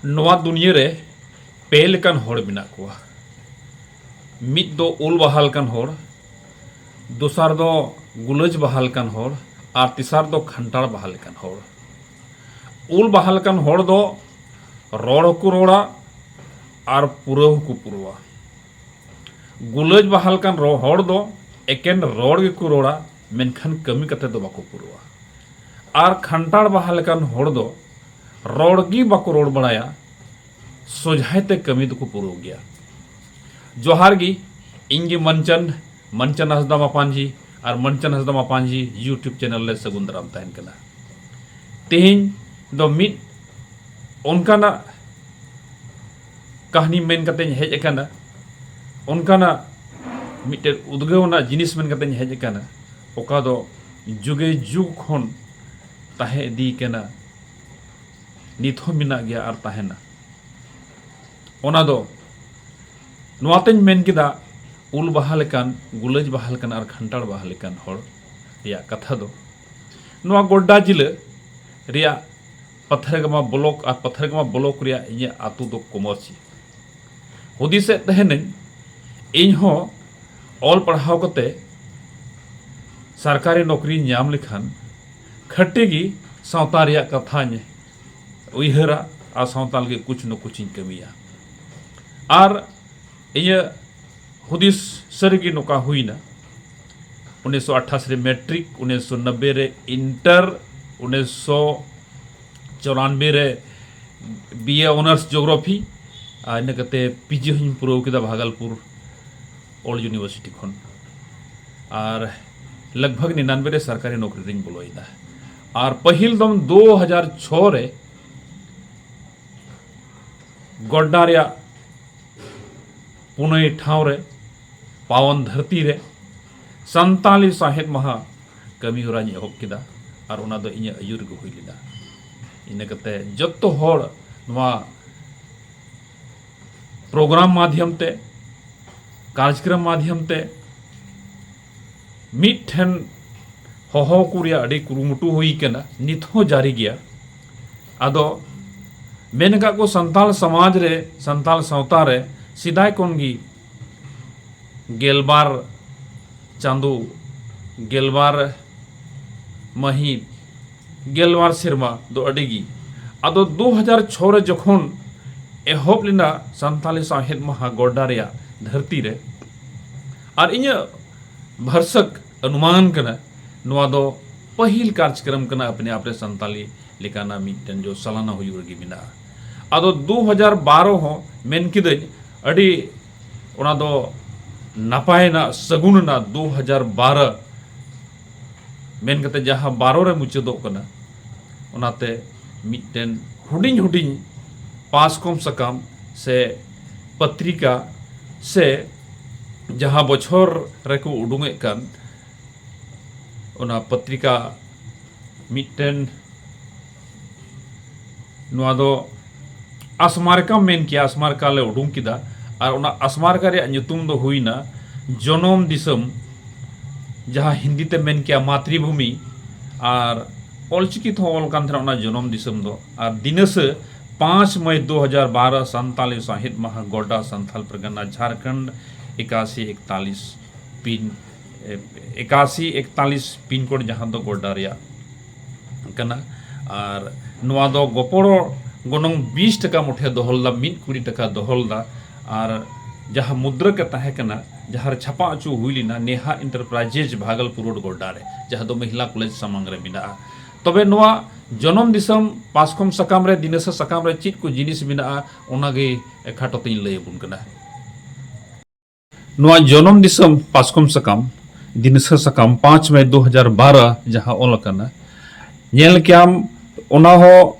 नवा दुनिया रे पे लेकान होड़ मेना कोआ। मिद दो उल बहाल कान होड़, दोसार दो गुलज बहाल कान होड़, और तीसार दो खंटार बहाल कान होड़। उल बहाल कान होड़ दो रोड़ को रोड़ा और पुरव को पुरवा। गुलज बहाल कान होड़ दो एकेन रोड़ को रोड़ा मेनखान कमी कते दो बाको पुरवा। और खंटार बहाल कान होड़ दो रोड़ गी बाको रोड़ बड़ाया सोझाइते कमी दो को पुरव गया। जोहार गी इंगे मनचन हसदा मापांजी और मनचन हसदा मापांजी यूट्यूब चैनल ले सगुन दाराम तहन कना। तेहिं दो मिद उनकाना कहानी मेन कते हेज अकाना, उनकाना मिटे उद्गवना जिनिस मेन कते हेज अकाना, ओका दो जुगे जुग खन ताहे दी केना नित हो मिना गया और ताहेना। ओना दो नवातें मेन किदा उल बहाल कान, गुलज बहाल कान और खंटार बहाल कान होड़ रिया कथा दो नवा गोड्डा जिले रिया पत्थरगमा ब्लॉक और पत्थरगमा ब्लॉक रिया इया आतु दो कोमरसी हुदिसे तहनें इन हो ऑल पढ़ाव कते सरकारी नौकरी नाम लेखान खट्टेगी सावता रिया कथा उयहरा और सावताल के कुछ न कुछ कमिया। और इया हुदिस सरगी नोका हुईना 1988 रे मैट्रिक, 1990 रे इंटर, 1994 रे बीए ऑनर्स ज्योग्राफी और इन कते पीजी हूँ पुरव किदा भागलपुर ओल्ड यूनिवर्सिटी खन और लगभग 99 रे सरकारी नौकरी रिंग बोलोइदा। और पहिल दम 2006 रे गोड्डा रिया पुनई ठाव रे पावन धरती रे संताली साहेब महा कमी होरा एहब किदा और ओना दो इᱧ अयुर गो हुई लिदा। इन कते जत्तो होड़ नवा प्रोग्राम माध्यम ते कार्यक्रम माध्यम ते मिठन होहो कुरिया अड़ी कुरुमुटु हुई केना नित हो जारी गया। आदो मेनका को संताल समाज रे संताल सावता रे सिदाय कोनगी गेलबार चांदू गेलबार महीन गेलबार सिरमा दो अडिगी आदो 2006 रे जखन एहब लिना संताली साहेब महा गोड्डा रिया धरती रे और इन भरसक अनुमान कना नवा दो पहिल कार्यक्रम कना अपने आप रे संताली लेकाना मिटन जो सालाना हुई रगी मिना। आदो 2012 हो मेन किदन अड़ी ओना दो नापाय ना सगुन ना 2012 मेन कते जहां 12 रे मुचादो कना ओनाते मिटन हुडिंग हुडिंग पासकम सकाम से पत्रिका से जहां बछर रेको उडुंगे कान ओना पत्रिका मिटन नवा दो अस्मारका मेन किया अस्मारका ले उडुंग किदा और ओना अस्मारका रे नुतुम दो हुईना जनम दिसम जहां हिंदी ते मेन किया मातृभूमि और ऑलचिकी थो ऑल कान ओना जनम दिसम दो और दिनस 5 मई 2012 संताली साहिद महा Godda Santhal Pargana Jharkhand 8141 pin 8141 pin code जहां दो गोड्डा रिया कना। और नवा दो गोपड़ो गोनों 20 टका मुठे दोहलदा 1 टका दोहलदा और जहां मुद्रा के तहे कना जहां छापा अचू हुईलिना नेहा इंटरप्राइजेज भागलपुर रोड गोड्डा रे जहां दो महिला कॉलेज सामंग रे मिना। तबे नवा जनम दिसम पासकम सकाम रे दिनस सकाम रे चित को जिनिस मिना ओनागे खाटो तीन लय बुन कना। नवा जनम दिसम पासकम सकाम दिनस सकाम 5 मई 2012 जहां ओल कना नेल क्याम ओना हो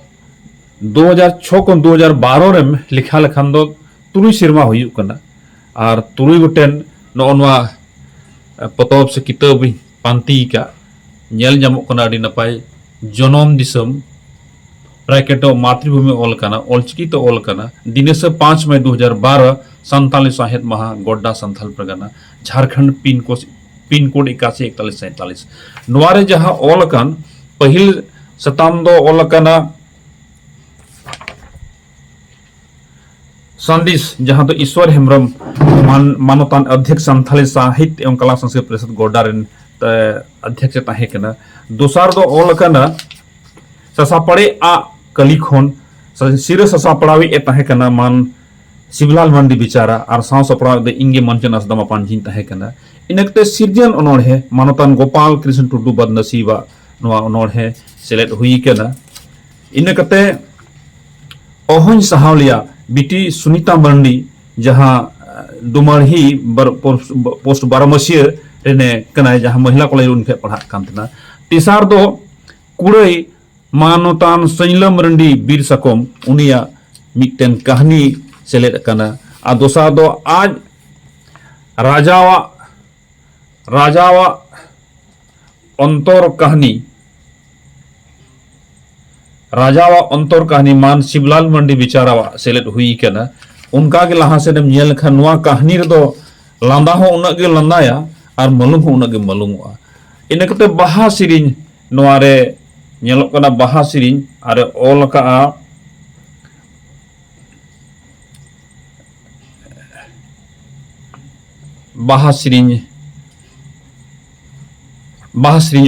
2006 को 2012 रे लिखा लखान दो तुरुई सिरमा हुई कना और तुरुई गोटेन नवा पतब से किताब पांती का नेल जामो कना अडी नपाय जनम दिसम ब्रैकेटो मातृभूमि ओल कना ऑलचिकी तो ओल कना दिनेश 5 मई 2012 संताली साहेब महा गोड्डा संथाल परगना झारखंड पिन कोड 814147 नवारे जहां ओल कन पहिल सताम दो ओल कना संदेश जहां तो ईश्वर हेम्ब्रम मानवतान अध्यक्ष सान्थाली साहित्य एवं कला संस्कृति परिषद गोड्डा रेन अध्यक्ष ताहे कना दोसार दो ऑल कना ससापड़े आ कलिखोन सिर ससापड़ावी ए ताहे कना मान शिवलाल मांडी बिचारा और साव सपड़ा दे इंगे मंचन असदमा पांजिन ताहे कना इनकते सिरजन अनोड़ है मानवतान गोपाल कृष्ण टुडू बदनसीबा नोआ अनोड़ है सेलेक्ट हुई कना इनकते ओहन सहावलिया बीटी सुनीता मरंडी जहां दुमरही पोस्ट बारामसिया रेने कनाय जहां महिला कॉलेज उनके पढ़ा कांतना तीसर दो कुड़ई मानवतान सैला मरंडी बीर सकम उनिया मिटन कहानी सेलेद कना आ दोसार दो आज राजावा अंतर कहानी मान शिवलाल मंडी बिचारावा सेलेद हुई कना उनका के लहा से नेल खान नुआ कहानी रे दो लांदा हो उना के लांदाया और मलुम हो उना के मलुमआ इनकते बाहा सिरिन नुआ रे नेलो कना बाहा सिरिन और ओल का बाहा सिरिन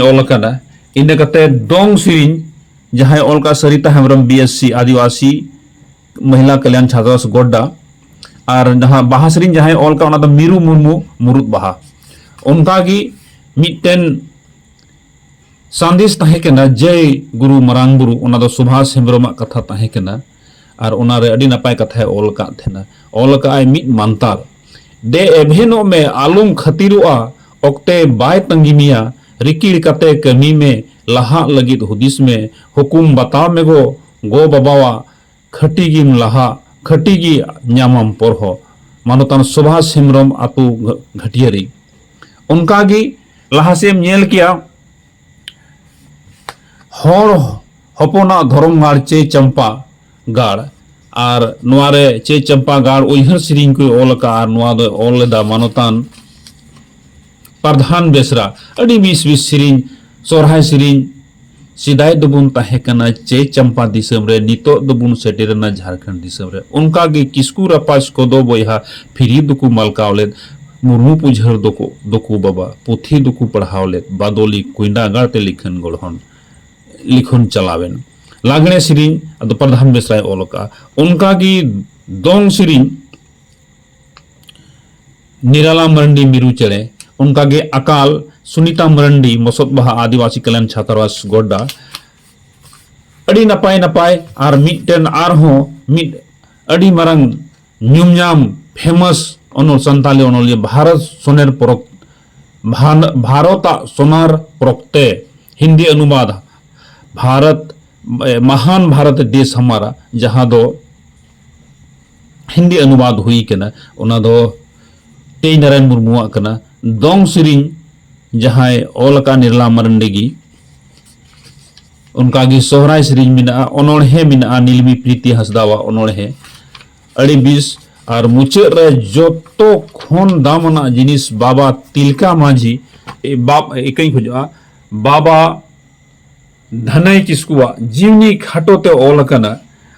ओल कना इनकते दोंग सिरिन जहां ओलका सरिता हेम्ब्रम बीएससी आदिवासी महिला कल्याण छात्रावास गोड्डा और जहां बाहा सिरिन जहां ओलका ओना मिरु मुर्मू मुरुद बाहा उनका की मिटन संदेश ताहे कना जय गुरु मरांग बुरु ओना दो सुभाष हेम्ब्रम कथा ताहे कना और ओना रे अडी नपाय कथा ओलका थेना ओलका आई मिट मानताल दे एभेनो में आलुम खतिरुआ ओक्ते बाय तंगिमिया रिकिड़ कते कमी में लहा लगित हुदिस में हुकुम बताव में गो बाबावा खटीगिम लहा खटीगी न्यामम पोरहो मानोतान सुभाष हेम्ब्रम आतु घटियरी उनका की लहा से नेल किया हर हपना धर्म गाड़ चे चंपा गाड़ और नुआरे चे चंपा गाड़ उइहर सिरिंग को ओल का और नुआ दो ओल दा मानोतान प्रधान बेसरा अड़ी बीस सिरिंग सोरहाय सिरिंग सिदाय दबुन ताहे कना चे चंपा दिसम रे नितो दबुन सेटेरना झारखंड दिसम रे उनका गे किस्कू रपास को दो बोया फिरी दुकु मलकावले मुर्मू पुझर दोकु बाबा पुथी दुकु पढ़ावले बादोली कुइंडा गाड़ते लिखन चलावेन लागणे सिरिंग अद प्रधान बेसराय ओलका उनका की दोंग सिरिंग निराला मरंडी मिरु चले उनका गे अकाल सुनीता मरंडी मसोद बहा आदिवासी कल्याण छात्रावास गोड्डा अड़ी नपाय और मिटन आरहो मिट अड़ी मरंग न्यूमनाम फेमस ओनोल संताली ओनोल भारत सोनेर परक भारता सोनार प्रक्ते हिंदी अनुवाद भारत महान भारत देश हमारा जहां दो हिंदी अनुवाद हुई कना ओना दो तेज नारायण मुर्मुआ कना दोंग सिरिंग जहां ओलका निर्ला मरंडेगी उनका गी सोहराय सिरिंग मिना ओनोड़े मिना नीलमी प्रीति हसदावा ओनोड़े अड़ी बीस और मुचाद रे जोतो खोन दामना जिनिस बाबा तिलका माझी एकई खोजा बाबा धनय किस्कुआ जीवनी खाटोते ओलकना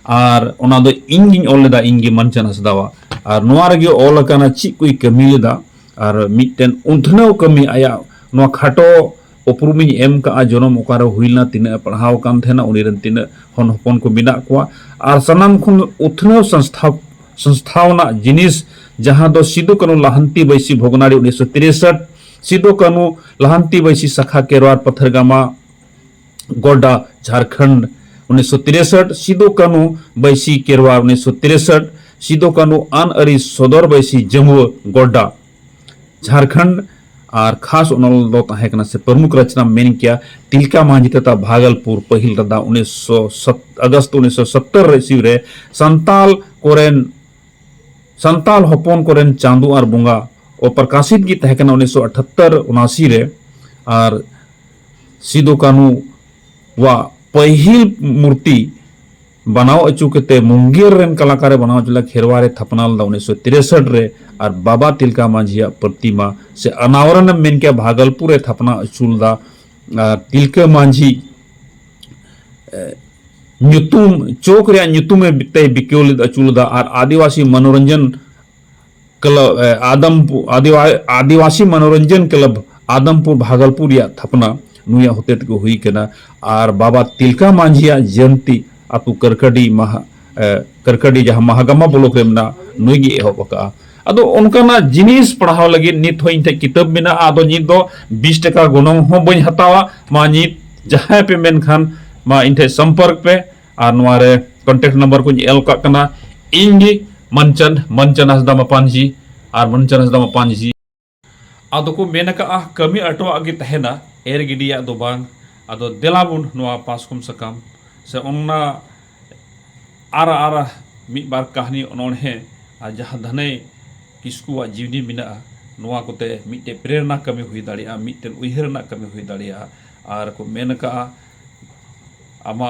और ओना दो इंगिन ओलेदा इंगी मंचन हसदावा और नोआ रेगे ओलकना ची कोई कमी लेदा और मिटन उन्थनव कमी आया नोआ खाटो उपरुमिन एम का जनम ओकारे हुइलना तिना पढ़ाव कान थेना उनिरन तिना हन हपन को बिना कोआ और सनाम खुन उथनव संस्थावना जिनिस जहां दो सिदो कानू लहंती बैसी भोगनारी 1963 सिदो कानू लहंती बैसी सखा केरवार पत्थरगामा गोड्डा झारखंड 1963 सिदो कानू बैसी केरवार 1963 सिदो कानू अन अरी सदर बैसी जम्मू गोड्डा झारखंड और खास उनल दो ताहे कना से प्रमुख रचना मेन किया तिलका माझी तथा भागलपुर पहिल रदा 19 अगस्त 1970 रेसिव रे संताल हपन कोरेन चांदू और बुंगा और प्रकाशित की ताहे कना 1978 79 रे और सिदो कानू वा पहिल मूर्ति बनाव अचू के मुंगेर रेन कलाकारे बनाव चला खेरवारे थपनाल 1963 रे और बाबा तिलका माझिया प्रतिमा से अनावरण मेन के भागलपुर थपना अचुल दा तिलका माझी nyutum chok ria nyutume te bikol achulda ar आदिवासी मनोरंजन क्लब आदिवासी मनोरंजन क्लब आदमपुर भागलपुर या थपना नुया होते को हुई केना और बाबा तिलका मांझिया जयंती अतु करकड़ी करकड़ी जहां महागमा ब्लॉक रेमना नुगी एहबका अदो उनकाना जिनिस पढ़ाव लगे नित हो इनते किताब मेना आदो नित दो 20 टका गोनों हो बई हतावा मा नित जहां पे मेन खान मा इनते संपर्क पे और नवारे कांटेक्ट नंबर को एल का कना इंगी मंचन हसदा पांजी और मंचन हसदा पांजी आदो को मेनका कमी अटो आगे तहना एर गिडिया दो बांग आदो देलाबुन नवा पासकुम सकम से ओन्ना आरा मी बार कहानी उन्होंने जहाँ धने किसकुआ जीवनी मिना नवा कोते मिटे प्रेरणा कमी हुई दाड़िया मिटे उयहरना कमी हुई दाड़िया और को मेनका आमा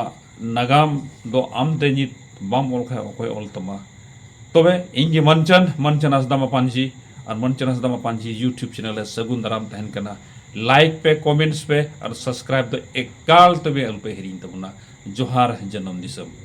नगाम दो आम तेनित बाम ओलखा ओकोय ओल तमा तबे इंगे मंचन हसदा पांजी और मंचन हसदा पांजी यूट्यूब चैनल सगुन दाराम तहन कना लाइक पे कमेंट्स पे और सब्सक्राइब तो एकाल तबे अल्पे हिरिन तबना जोहार जन्म दिसम।